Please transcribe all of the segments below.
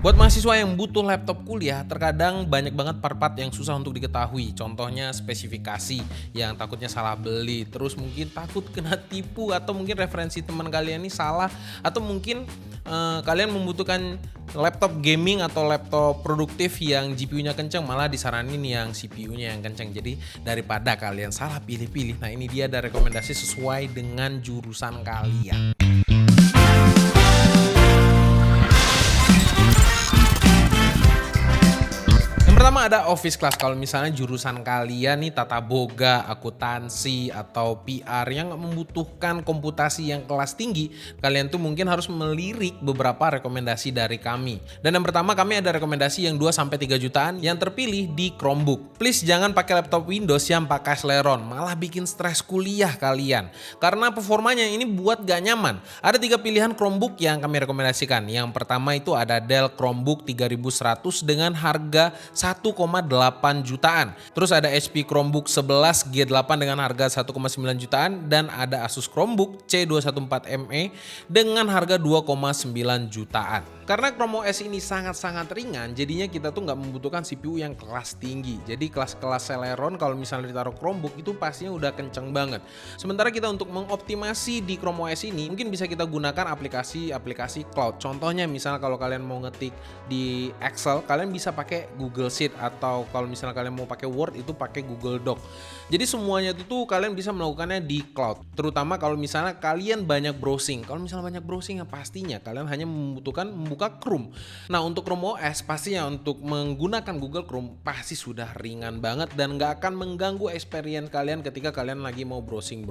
Buat mahasiswa yang butuh laptop kuliah, terkadang banyak banget part-part yang susah untuk diketahui. Contohnya spesifikasi yang takutnya salah beli, terus mungkin takut kena tipu atau mungkin referensi teman kalian ini salah atau mungkin kalian membutuhkan laptop gaming atau laptop produktif yang GPU-nya kenceng, malah disaranin yang CPU-nya yang kenceng. Jadi daripada kalian salah pilih-pilih, nah ini dia ada rekomendasi sesuai dengan jurusan kalian. Pertama ada office class. Kalau misalnya jurusan kalian nih tata boga, akuntansi atau PR yang membutuhkan komputasi yang kelas tinggi, kalian tuh mungkin harus melirik beberapa rekomendasi dari kami. Dan yang pertama, kami ada rekomendasi yang 2-3 jutaan yang terpilih di Chromebook. Please jangan pakai laptop Windows yang pakai Celeron, malah bikin stres kuliah kalian. Karena performanya ini buat gak nyaman. Ada 3 pilihan Chromebook yang kami rekomendasikan. Yang pertama itu ada Dell Chromebook 3100 dengan harga 1,8 jutaan. Terus ada HP Chromebook 11 G8 dengan harga 1,9 jutaan dan ada Asus Chromebook C214ME dengan harga 2,9 jutaan. Karena Chrome OS ini sangat-sangat ringan, jadinya kita tuh nggak membutuhkan CPU yang kelas tinggi. Jadi kelas-kelas Celeron kalau misalnya ditaruh Chromebook itu pastinya udah kenceng banget. Sementara kita untuk mengoptimasi di Chrome OS ini mungkin bisa kita gunakan aplikasi-aplikasi cloud. Contohnya misalnya kalau kalian mau ngetik di Excel, kalian bisa pakai Google Sheet, atau kalau misalnya kalian mau pakai Word itu pakai Google Doc. Jadi semuanya itu tuh kalian bisa melakukannya di cloud. Terutama kalau misalnya kalian banyak browsing. Kalau misalnya banyak browsing ya pastinya kalian hanya membutuhkan membuka Chrome. Nah untuk Chrome OS pastinya untuk menggunakan Google Chrome pasti sudah ringan banget dan nggak akan mengganggu experience kalian ketika kalian lagi mau browsing.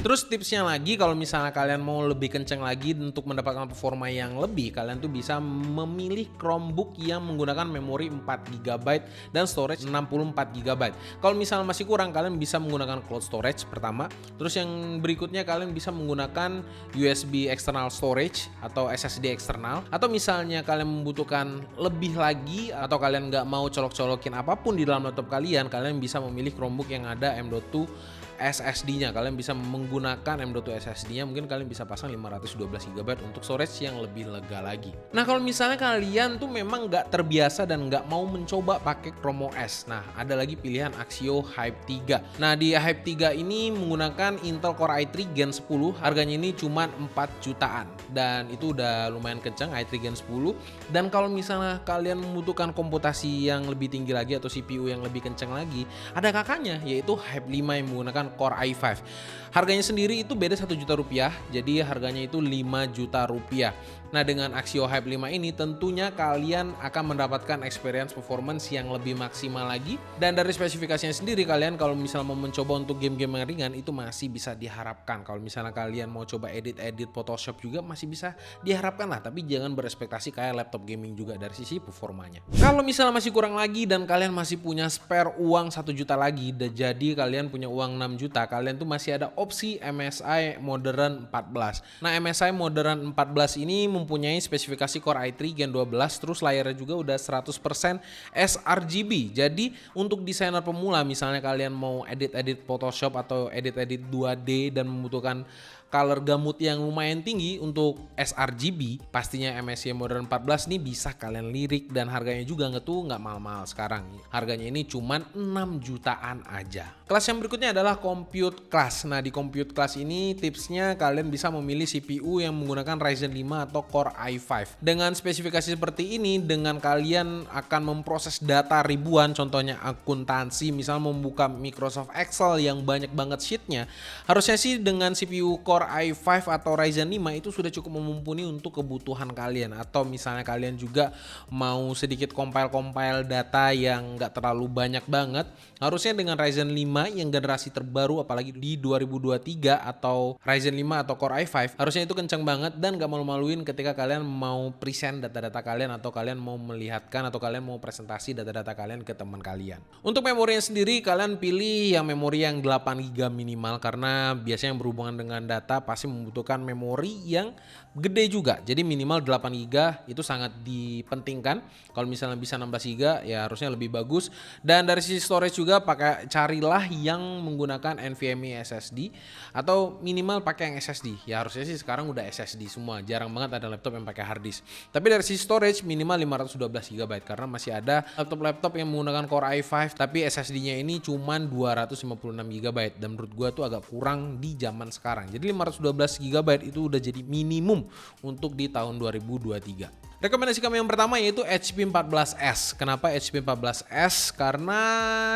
Terus tipsnya lagi, kalau misalnya kalian mau lebih kenceng lagi untuk mendapatkan performa yang lebih, kalian tuh bisa memilih Chromebook yang menggunakan memori 4GB dan storage 64GB. Kalau misalnya masih kurang, kalian bisa menggunakan cloud storage pertama. Terus yang berikutnya kalian bisa menggunakan USB external storage atau SSD eksternal. Atau misalnya kalian membutuhkan lebih lagi atau kalian nggak mau colok-colokin apapun di dalam laptop kalian bisa memilih Chromebook yang ada M.2 SSD-nya. Kalian bisa menggunakan M.2 SSD-nya, mungkin kalian bisa pasang 512GB untuk storage yang lebih lega lagi. Nah kalau misalnya kalian tuh memang nggak terbiasa dan nggak mau mencoba pakai Chrome OS, nah ada lagi pilihan Axio Hype 3. Nah di Hype 3 ini menggunakan Intel Core i3 Gen 10, harganya ini cuma 4 jutaan dan itu udah lumayan kencang, i3 Gen 10. Dan kalau misalnya kalian membutuhkan komputasi yang lebih tinggi lagi atau CPU yang lebih kencang lagi, ada kakaknya yaitu Hype 5 yang menggunakan Core i5. Harganya sendiri itu beda 1 juta rupiah, jadi harganya itu 5 juta rupiah. Nah dengan Axio Hype 5 ini tentunya kalian akan mendapatkan experience performance yang lebih maksimal lagi. Dan dari spesifikasinya sendiri, kalian kalau misalnya mau mencoba untuk game-game yang ringan itu masih bisa diharapkan. Kalau misalnya kalian mau coba edit-edit Photoshop juga masih bisa diharapkan lah, tapi jangan berespektasi kayak laptop gaming juga dari sisi performanya. Kalau misalnya masih kurang lagi dan kalian masih punya spare uang 1 juta lagi, jadi kalian punya uang 6 juta, kalian tuh masih ada opsi MSI Modern 14. Nah MSI Modern 14 ini mempunyai spesifikasi Core i3 Gen 12, terus layarnya juga udah 100% sRGB. Jadi untuk desainer pemula, misalnya kalian mau edit-edit Photoshop atau edit-edit 2D dan membutuhkan color gamut yang lumayan tinggi untuk sRGB, pastinya MSI Modern 14 ini bisa kalian lirik dan harganya juga nggak mahal-mahal sekarang. Harganya ini cuma 6 jutaan aja. Kelas yang berikutnya adalah Compute Class. Nah di Compute Class ini tipsnya kalian bisa memilih CPU yang menggunakan Ryzen 5 atau Core i5. Dengan spesifikasi seperti ini, dengan kalian akan memproses data ribuan, contohnya akuntansi, misal membuka Microsoft Excel yang banyak banget sheetnya, harusnya sih dengan CPU Core i5 atau Ryzen 5 itu sudah cukup mumpuni untuk kebutuhan kalian. Atau misalnya kalian juga mau sedikit compile data yang nggak terlalu banyak banget, harusnya dengan Ryzen 5 yang generasi terbaru apalagi di 2023 atau Ryzen 5 atau Core i5, harusnya itu kencang banget dan gak malu-maluin ketika kalian mau present data-data kalian atau kalian mau melihatkan atau kalian mau presentasi data-data kalian ke teman kalian. Untuk memorinya sendiri kalian pilih yang memori yang 8GB minimal, karena biasanya yang berhubungan dengan data data pasti membutuhkan memori yang gede juga. Jadi minimal 8 GB itu sangat dipentingkan. Kalau misalnya bisa 16 GB ya harusnya lebih bagus. Dan dari sisi storage juga carilah yang menggunakan NVMe SSD atau minimal pakai yang SSD. Ya harusnya sih sekarang udah SSD semua. Jarang banget ada laptop yang pakai hard disk. Tapi dari sisi storage minimal 512 GB karena masih ada laptop-laptop yang menggunakan Core i5 tapi SSD-nya ini cuman 256 GB dan menurut gua tuh agak kurang di zaman sekarang. Jadi 512 GB itu udah jadi minimum untuk di tahun 2023. Rekomendasi kami yang pertama yaitu HP 14S. Kenapa HP 14S? Karena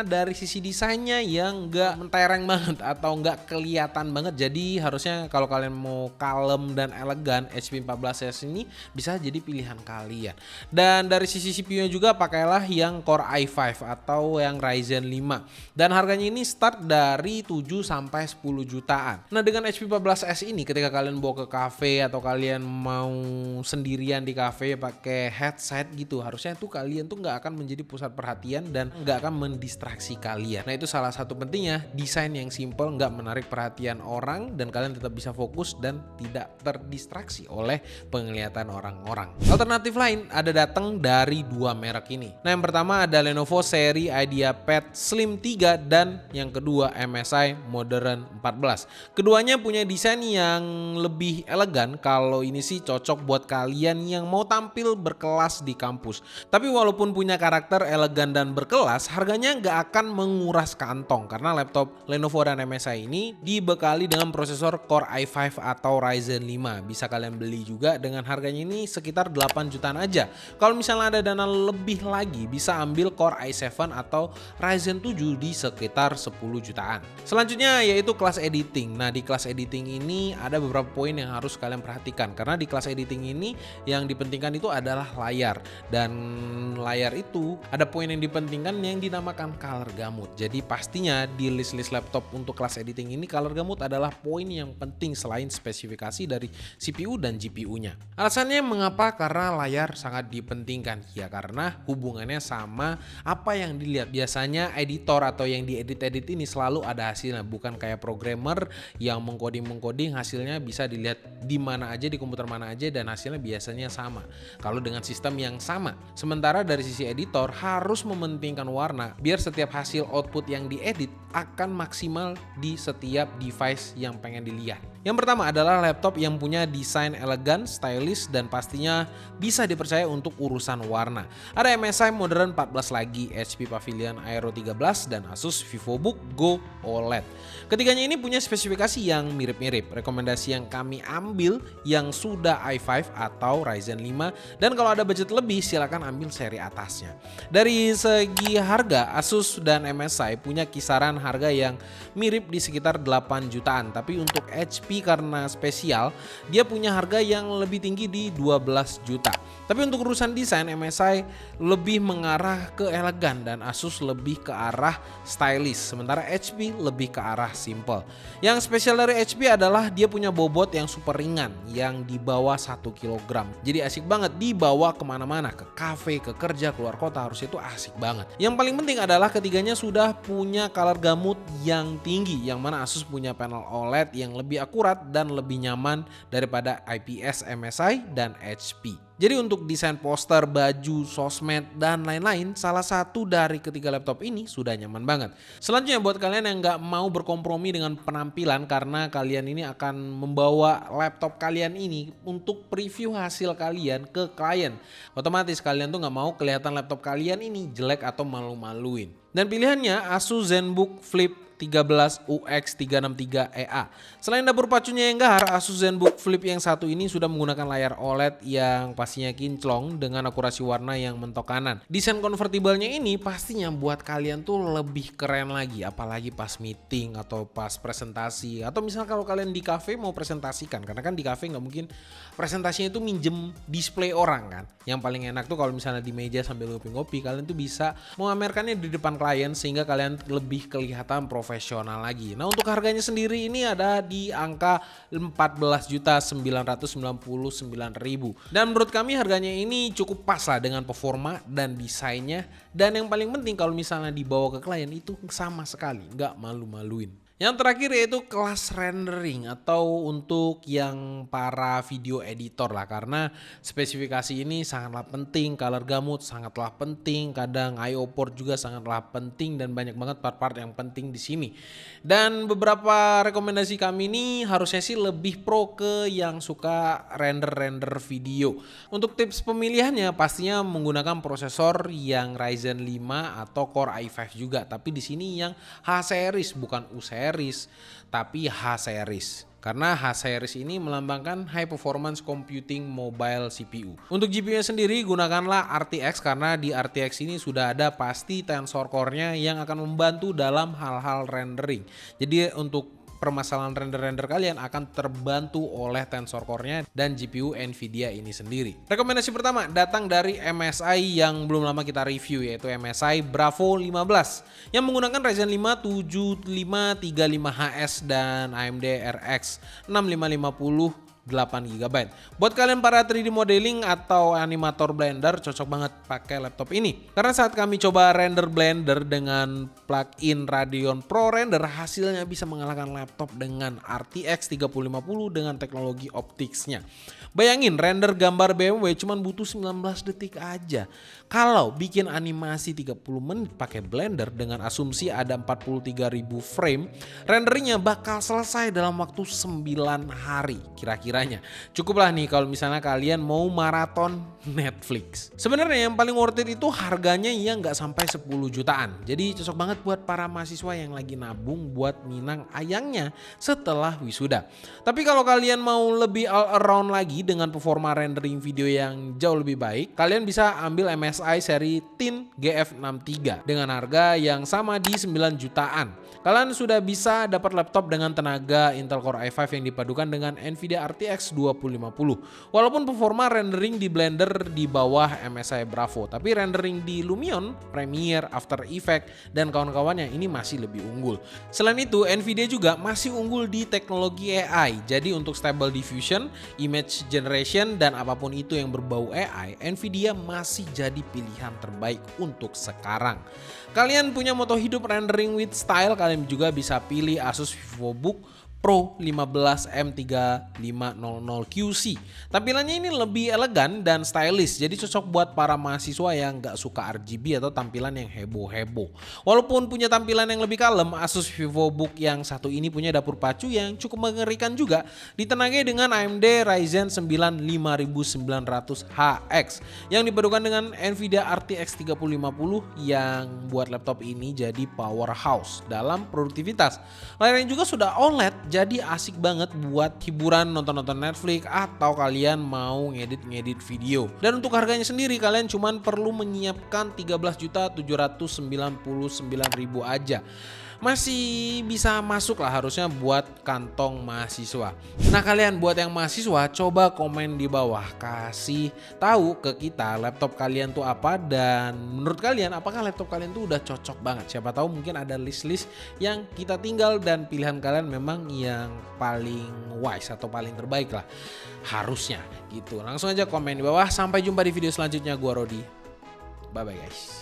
dari sisi desainnya yang nggak mentereng banget atau nggak kelihatan banget. Jadi harusnya kalau kalian mau kalem dan elegan, HP 14S ini bisa jadi pilihan kalian. Dan dari sisi CPU-nya juga pakailah yang Core i5 atau yang Ryzen 5. Dan harganya ini start dari 7 sampai 10 jutaan. Nah dengan HP 14S ini ketika kalian bawa ke cafe atau kalian mau sendirian di cafe pakai headset gitu, harusnya tuh kalian tuh nggak akan menjadi pusat perhatian dan nggak akan mendistraksi kalian. Nah itu salah satu pentingnya desain yang simple, nggak menarik perhatian orang dan kalian tetap bisa fokus dan tidak terdistraksi oleh penglihatan orang-orang. Alternatif lain ada datang dari dua merek ini. Nah yang pertama ada Lenovo seri IdeaPad Slim 3 dan yang kedua MSI Modern 14. Keduanya punya desain yang lebih elegan. Kalau ini sih cocok buat kalian yang mau tampil berkelas di kampus. Tapi walaupun punya karakter elegan dan berkelas, harganya nggak akan menguras kantong karena laptop Lenovo dan MSI ini dibekali dengan prosesor Core i5 atau Ryzen 5. Bisa kalian beli juga dengan harganya ini sekitar 8 jutaan aja. Kalau misalnya ada dana lebih lagi, bisa ambil Core i7 atau Ryzen 7 di sekitar 10 jutaan. Selanjutnya yaitu kelas editing. Nah di kelas editing ini ada beberapa poin yang harus kalian perhatikan karena di kelas editing ini yang dipentingkan itu adalah layar, dan layar itu ada poin yang dipentingkan yang dinamakan color gamut. Jadi pastinya di list-list laptop untuk kelas editing ini color gamut adalah poin yang penting selain spesifikasi dari CPU dan GPU-nya. Alasannya mengapa? Karena layar sangat dipentingkan. Ya karena hubungannya sama apa yang dilihat. Biasanya editor atau yang diedit-edit ini selalu ada hasilnya, bukan kayak programmer yang mengcoding hasilnya bisa dilihat di mana aja, di komputer mana aja dan hasilnya biasanya sama. Kalau dengan sistem yang sama. Sementara dari sisi editor harus mementingkan warna biar setiap hasil output yang diedit akan maksimal di setiap device yang pengen dilihat. Yang pertama adalah laptop yang punya desain elegan, stylish, dan pastinya bisa dipercaya untuk urusan warna. Ada MSI Modern 14 lagi, HP Pavilion Aero 13, dan Asus VivoBook Go OLED. Ketiganya ini punya spesifikasi yang mirip-mirip. Rekomendasi yang kami ambil yang sudah i5 atau Ryzen 5, dan kalau ada budget lebih silakan ambil seri atasnya. Dari segi harga, Asus dan MSI punya kisaran harga yang mirip di sekitar 8 jutaan, tapi untuk HP karena spesial dia punya harga yang lebih tinggi di 12 juta. Tapi untuk urusan desain MSI lebih mengarah ke elegan dan Asus lebih ke arah stylish, sementara HP lebih ke arah simple. Yang spesial dari HP adalah dia punya bobot yang super ringan yang di bawah 1 kg. Jadi asik banget dibawa kemana-mana, ke cafe, ke kerja, keluar kota, harusnya itu asik banget. Yang paling penting adalah ketiganya sudah punya color gamut yang tinggi, yang mana Asus punya panel OLED yang lebih akurat dan lebih nyaman daripada IPS MSI dan HP. Jadi untuk desain poster, baju, sosmed, dan lain-lain, salah satu dari ketiga laptop ini sudah nyaman banget. Selanjutnya buat kalian yang nggak mau berkompromi dengan penampilan karena kalian ini akan membawa laptop kalian ini untuk preview hasil kalian ke klien. Otomatis kalian tuh nggak mau kelihatan laptop kalian ini jelek atau malu-maluin. Dan pilihannya Asus ZenBook Flip 13 UX363EA. Selain dapur pacunya yang gahar, Asus ZenBook Flip yang satu ini sudah menggunakan layar OLED yang pastinya kinclong dengan akurasi warna yang mentok kanan. Desain konvertibelnya ini pastinya buat kalian tuh lebih keren lagi, apalagi pas meeting atau pas presentasi, atau misalnya kalau kalian di cafe mau presentasikan, karena kan di cafe nggak mungkin presentasinya itu minjem display orang kan. Yang paling enak tuh kalau misalnya di meja sambil ngopi-ngopi, kalian tuh bisa memamerkannya di depan klien sehingga kalian lebih kelihatan profesional lagi. Nah untuk harganya sendiri ini ada di angka 14.999.000 dan menurut kami harganya ini cukup pas lah dengan performa dan desainnya, dan yang paling penting kalau misalnya dibawa ke klien itu sama sekali nggak malu-maluin. Yang terakhir yaitu kelas rendering atau untuk yang para video editor lah, karena spesifikasi ini sangatlah penting, color gamut sangatlah penting, kadang IO port juga sangatlah penting dan banyak banget part-part yang penting di sini. Dan beberapa rekomendasi kami ini harusnya sih lebih pro ke yang suka render-render video. Untuk tips pemilihannya pastinya menggunakan prosesor yang Ryzen 5 atau Core i5 juga, tapi di sini yang H series bukan U series, tapi H series. Karena H series ini melambangkan high performance computing mobile CPU. Untuk GPU-nya sendiri gunakanlah RTX karena di RTX ini sudah ada pasti tensor core-nya yang akan membantu dalam hal-hal rendering. Jadi untuk permasalahan render-render kalian akan terbantu oleh tensor core-nya dan GPU Nvidia ini sendiri. Rekomendasi pertama datang dari MSI yang belum lama kita review, yaitu MSI Bravo 15 yang menggunakan Ryzen 5 7535HS dan AMD RX 6550 8GB. Buat kalian para 3D modeling atau animator Blender cocok banget pakai laptop ini. Karena saat kami coba render Blender dengan plugin Radeon Pro Render, hasilnya bisa mengalahkan laptop dengan RTX 3050 dengan teknologi opticsnya. Bayangin render gambar BMW cuma butuh 19 detik aja. Kalau bikin animasi 30 menit pakai Blender dengan asumsi ada 43.000 frame, renderingnya bakal selesai dalam waktu 9 hari kira-kiranya. Cukuplah nih kalau misalnya kalian mau maraton Netflix. Sebenarnya yang paling worth it itu harganya yang nggak sampai 10 jutaan. Jadi cocok banget buat para mahasiswa yang lagi nabung buat minang ayangnya setelah wisuda. Tapi kalau kalian mau lebih all around lagi dengan performa rendering video yang jauh lebih baik, kalian bisa ambil MSI seri Thin GF63 dengan harga yang sama di 9 jutaan. Kalian sudah bisa dapat laptop dengan tenaga Intel Core i5 yang dipadukan dengan Nvidia RTX 2050. Walaupun performa rendering di Blender di bawah MSI Bravo, tapi rendering di Lumion, Premiere, After Effects, dan kawan-kawannya ini masih lebih unggul. Selain itu, Nvidia juga masih unggul di teknologi AI. Jadi untuk Stable Diffusion, Image Generation, dan apapun itu yang berbau AI, Nvidia masih jadi pilihan terbaik untuk sekarang. Kalian punya moto hidup rendering with style, kalian juga bisa pilih Asus VivoBook Pro 15 M3500QC. Tampilannya ini lebih elegan dan stylish, jadi cocok buat para mahasiswa yang gak suka RGB atau tampilan yang heboh-heboh. Walaupun punya tampilan yang lebih kalem, Asus VivoBook yang satu ini punya dapur pacu yang cukup mengerikan juga, ditenagai dengan AMD Ryzen 9 5900HX yang dipadukan dengan Nvidia RTX 3050 yang buat laptop ini jadi powerhouse dalam produktivitas. Layarnya juga sudah OLED, jadi asik banget buat hiburan nonton-nonton Netflix atau kalian mau ngedit-ngedit video. Dan untuk harganya sendiri kalian cuman perlu menyiapkan 13.799.000 aja. Masih bisa masuk lah harusnya buat kantong mahasiswa. Nah kalian buat yang mahasiswa coba komen di bawah, kasih tahu ke kita laptop kalian tuh apa dan menurut kalian apakah laptop kalian tuh udah cocok banget. Siapa tahu mungkin ada list-list yang kita tinggal dan pilihan kalian memang yang paling wise atau paling terbaik lah harusnya gitu. Langsung aja komen di bawah. Sampai jumpa di video selanjutnya. Gua Rodi. Bye bye guys.